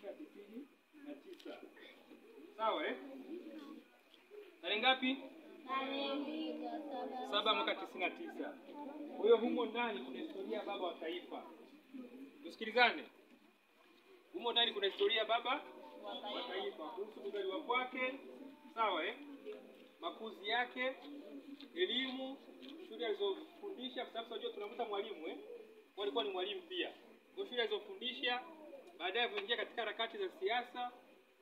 1999. Sawa Tarehe ngapi? Tarehe 7 mwaka 99. Kwa hiyo humo ndani kuna historia ya baba wa taifa. Tusikilizane. Humo ndani kuna historia ya baba wa taifa, kuhusu kuzaliwa kwake, sawa makuzi yake, elimu, shule alizofundisha, kwa sababu unajua tunamuita mwalimu alikuwa ni mwalimu pia. Kwa shule alizofundisha, baadaye kuingia katika harakati za siasa,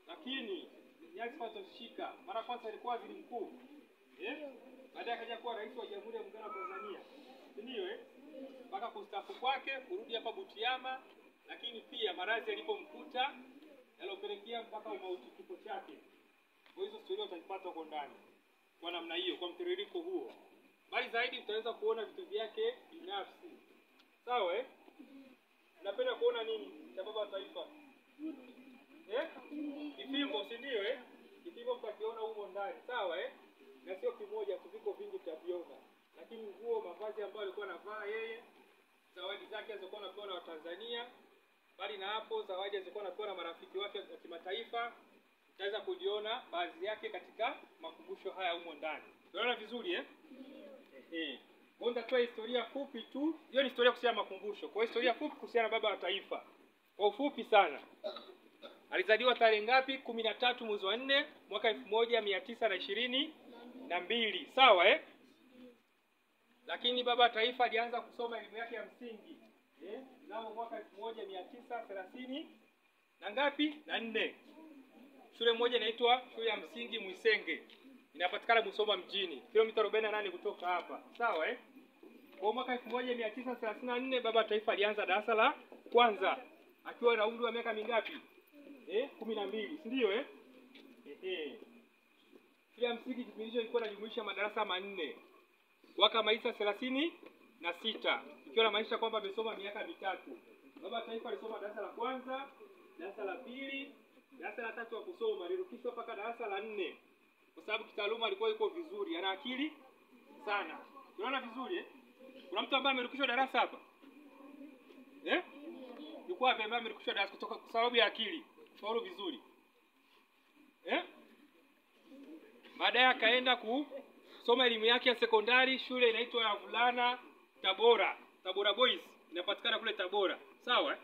lakini nyadhifa alizoshika, mara kwanza alikuwa waziri mkuu. Baadaye akaja kuwa rais wa Jamhuri ya Muungano wa Tanzania. Ndio mpaka kustaafu kwake kurudi hapa Butiama, lakini pia maradhi alipomkuta yalopelekea mpaka umauti, kifo chake. Kwa hizo historia utazipata huko ndani kwa namna hiyo, kwa mtiririko huo. Bali zaidi utaweza kuona vitu vyake binafsi. Sawa Unapenda kuona nini cha baba wa taifa? Kipimo, si ndio Kipimo mtakiona huko ndani. Sawa Na sio kimoja, viko vingi tutaviona. Lakini nguo, mavazi ambayo alikuwa anavaa yeye, zawadi zake alizokuwa anapewa na Watanzania, bali na hapo zawadi alizokuwa anapewa na marafiki wake wa kimataifa, utaweza kujiona baadhi yake katika makumbusho haya humo ndani. Unaona vizuri Kwa nitatoa historia fupi tu. Hiyo ni historia kuhusiana na makumbusho. Kwa historia fupi kuhusiana na baba wa taifa. Kwa ufupi sana. Alizaliwa tarehe ngapi? 13 mwezi wa 4 mwaka 1922. Sawa Lakini baba wa taifa alianza kusoma elimu yake ya msingi mnamo mwaka 1930 na ngapi? Na 4. Shule moja inaitwa shule ya msingi Mwisenge. Inapatikana Musoma mjini. Kilomita 48 kutoka hapa. Sawa Kwa mwaka 1934 baba taifa alianza darasa la kwanza akiwa na umri wa miaka mingapi? 12, si ndio Shule ya msingi kipindi hicho ilikuwa inajumuisha madarasa manne. Mwaka maisha 36 ikiwa inamaanisha kwamba amesoma miaka mitatu. Baba taifa alisoma darasa la kwanza, darasa la pili, darasa la tatu wa kusoma, alirukishwa mpaka darasa la 4. Kwa sababu kitaaluma alikuwa yuko vizuri, ana akili sana. Unaona vizuri Kuna mtu ambaye amerukishwa darasa hapa? Yuko wapi ambaye amerukishwa darasa kutoka kwa sababu ya akili? Kufaulu vizuri. Baadaye akaenda kusoma elimu yake ya sekondari, shule inaitwa ya Vulana Tabora. Tabora Boys inapatikana kule Tabora. Sawa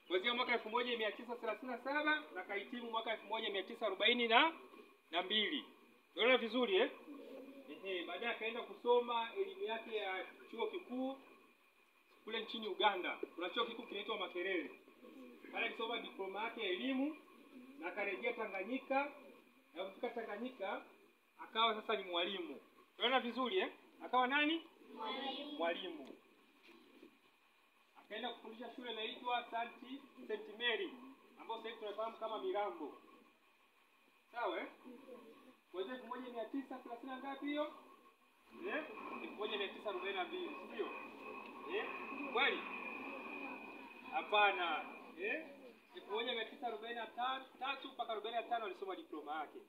Kuanzia mwaka 1937 na kahitimu mwaka 1942. Unaona vizuri Baadaye akaenda kusoma elimu yake ya chuo kikuu kule nchini Uganda. Kuna chuo kikuu kinaitwa Makerere. Baada ya kusoma diploma yake ya elimu na akarejea Tanganyika. Na kufika Tanganyika akawa sasa ni mwalimu. Unaona vizuri Akawa nani? Mwalimu. Akaenda kufundisha shule inaitwa St. Mary ambayo sasa tunafahamu kama Mirambo. Sawa Kuanzia 1930 ngapi hiyo? 1942, sio? Kweli? Hapana. 1943 mpaka 45 alisoma diploma yake.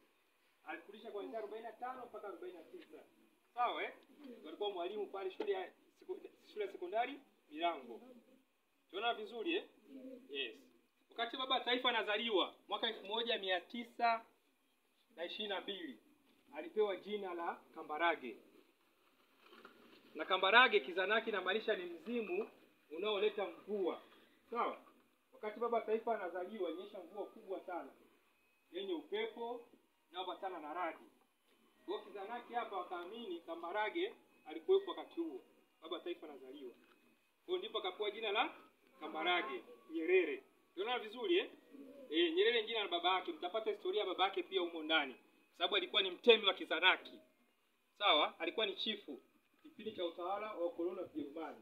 Alifundisha kuanzia 45 mpaka 49. Sawa Alikuwa mwalimu pale shule ya sekondari Mirambo. Tunaona vizuri Yes. Wakati baba taifa anazaliwa mwaka 1922 alipewa jina la Kambarage. Na Kambarage kizanaki inamaanisha ni mzimu unaoleta mvua. Sawa? Wakati baba taifa anazaliwa inyesha mvua kubwa sana yenye upepo na ambatana na radi. Kwa kizanaki hapa wakaamini Kambarage alikuwepo wakati huo baba taifa anazaliwa. Kwa ndipo akapewa jina la Kambarage Nyerere. Unaona vizuri Nyerere jina la baba yake. Mtapata historia ya baba yake pia humo ndani. Sababu alikuwa ni mtemi wa kizanaki. Sawa? Alikuwa ni chifu kipindi cha utawala wa ukoloni wa Kijerumani.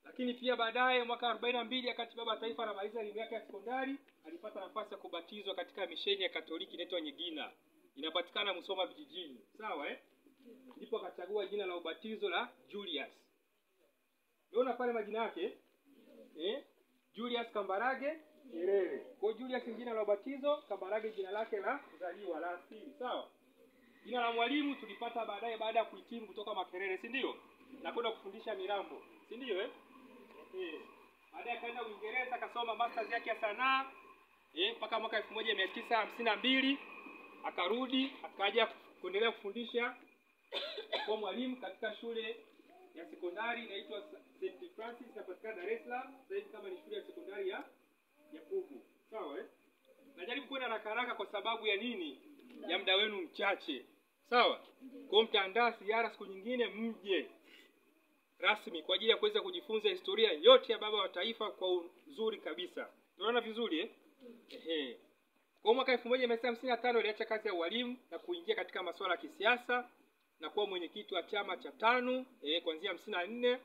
Lakini pia baadaye mwaka 42 wakati baba taifa anamaliza elimu yake ya sekondari, alipata nafasi ya kubatizwa katika misheni ya Katoliki inaitwa Nyegina. Inapatikana Musoma vijijini. Sawa Ndipo akachagua jina la ubatizo la Julius. Unaona pale majina yake? Julius Kambarage Nyerere. Kwa Julius jina la ubatizo, Kambarage jina lake la kuzaliwa la asili. Sawa? Jina la mwalimu tulipata baadaye baada ya kuhitimu kutoka Makerere, si ndio? Na kwenda kufundisha Mirambo, si ndio Baadaye akaenda Uingereza akasoma masters yake ya sanaa mpaka mwaka 1952 akarudi akaja kuendelea kufundisha kwa mwalimu katika shule ya sekondari inaitwa St. Francis inapatikana Dar es Salaam. Sasa kama ni shule ya sekondari ya Pugu. Sawa Najaribu kwenda haraka kwa sababu ya nini? Ya muda wenu mchache. Sawa? Kwa mtaandaa ziara siku nyingine mje rasmi kwa ajili ya kuweza kujifunza historia yote ya baba wa taifa kwa uzuri kabisa. Tunaona vizuri Kwa mwaka 1955 aliacha kazi ya ualimu na kuingia katika masuala ya kisiasa na kuwa mwenyekiti wa chama cha TANU kuanzia 54